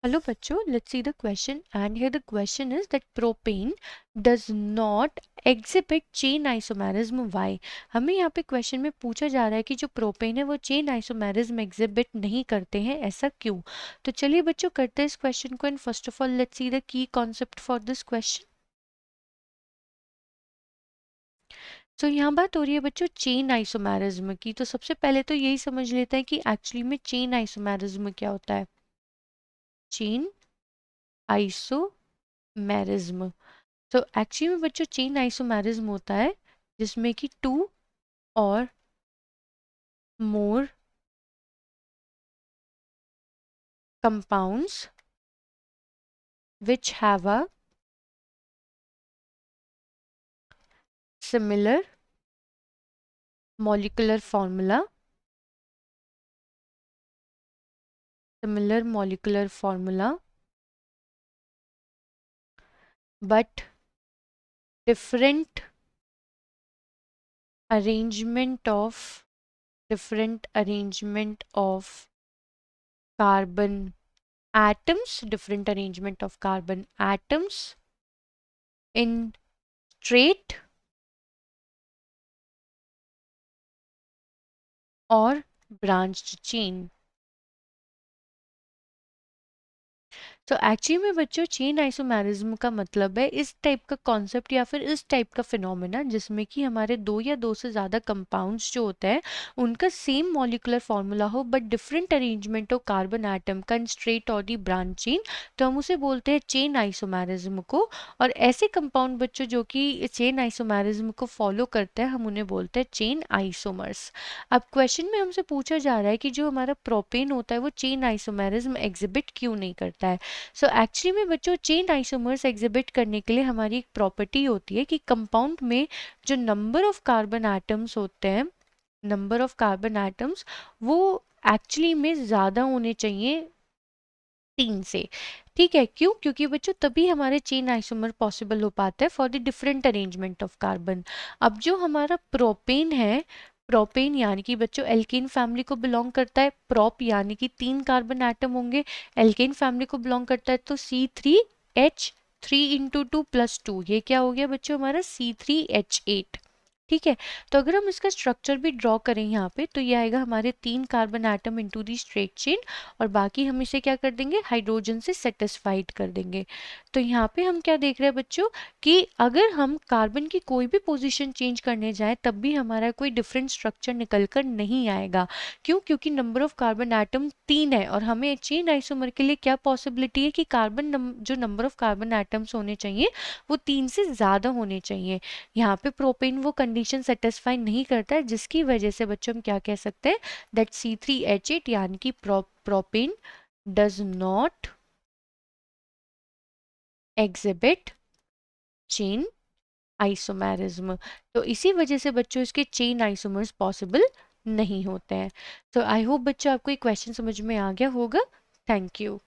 Hello बच्चों, let's see the question and here the question is that propane does not exhibit chain isomerism. Why? हमें यहाँ पे question में पूछा जा रहा है कि जो प्रोपेन है वो चेन आइसोमेरिज्म एग्जिबिट नहीं करते हैं, ऐसा क्यों? तो चलिए बच्चों करते हैं इस क्वेश्चन को and first of all let's see the key concept for this question. तो यहाँ बात हो रही है बच्चों चेन आइसोमेरिज्म की, तो सबसे पहले तो यही समझ लेते हैं कि एक्चुअली में चेन आइसोमेरिज्म क्या होता है। चेन आइसोमेरिज्म, तो एक्चुअली में बच्चों चेन आइसोमेरिज्म होता है जिसमें कि टू और मोर compounds which have a similar molecular formula but different arrangement of carbon different arrangement of carbon atoms in straight or branched chain। तो एक्चुअली में बच्चों चेन आइसोमेरिज्म का मतलब है इस टाइप का कॉन्सेप्ट या फिर इस टाइप का फिनोमेना जिसमें कि हमारे दो या दो से ज़्यादा कंपाउंड्स जो होते हैं उनका सेम मॉलिक्यूलर फॉर्मूला हो बट डिफरेंट अरेंजमेंट हो कार्बन एटम का इन स्ट्रेट और दी ब्रांच चेन, तो हम उसे बोलते हैं चेन आइसोमेरिज्म को। और ऐसे कंपाउंड बच्चों जो कि चेन आइसोमेरिज्म को फॉलो करते हैं हम उन्हें बोलते हैं चेन आइसोमर्स। अब क्वेश्चन में हमसे पूछा जा रहा है कि जो हमारा प्रोपेन होता है वो चेन आइसोमेरिज्म एग्जिबिट क्यों नहीं करता है। सो एक्चुअली में बच्चों चेन आइसोमर्स एग्जिबिट करने के लिए हमारी एक प्रॉपर्टी होती है कि कंपाउंड में जो नंबर ऑफ कार्बन एटम्स होते हैं, नंबर ऑफ कार्बन एटम्स वो एक्चुअली में ज़्यादा होने चाहिए 3 से। ठीक है, क्यों? क्योंकि बच्चों तभी हमारे चेन आइसोमर पॉसिबल हो पाता है for the different arrangement of carbon. अब जो हमारा प्रोपेन है, प्रोपेन यानी कि बच्चों एल्केन फैमिली को बिलोंग करता है। प्रोप यानी कि 3 कार्बन एटम होंगे, एल्केन फैमिली को बिलोंग करता है, तो C3H 3 इंटू 2 प्लस 2, ये क्या हो गया बच्चों हमारा C3H8। ठीक है, तो अगर हम इसका स्ट्रक्चर भी ड्रॉ करें यहाँ पे तो ये आएगा हमारे 3 carbon atom into the straight chain और बाकी हम इसे क्या कर देंगे हाइड्रोजन से सेटिस्फाइड कर देंगे। तो यहाँ पे हम क्या देख रहे हैं बच्चों कि अगर हम कार्बन की कोई भी पोजीशन चेंज करने जाएं तब भी हमारा कोई डिफरेंट स्ट्रक्चर निकल कर नहीं आएगा। क्यों? क्योंकि नंबर ऑफ कार्बन एटम 3 है और हमें चेन आइसोमर के लिए क्या पॉसिबिलिटी है कि जो नंबर ऑफ कार्बन एटम्स होने चाहिए वो 3 से ज़्यादा होने चाहिए। यहाँ पे प्रोपेन वो कंडीशन सेटिस्फाई नहीं करता है जिसकी वजह से बच्चों हम क्या कह सकते हैं दैट C3H8 यानी कि propane does not exhibit chain isomerism. तो इसी वजह से बच्चों इसके चेन आइसोमर्स पॉसिबल नहीं होते हैं। तो आई होप बच्चों आपको ये क्वेश्चन समझ में आ गया होगा। Thank you.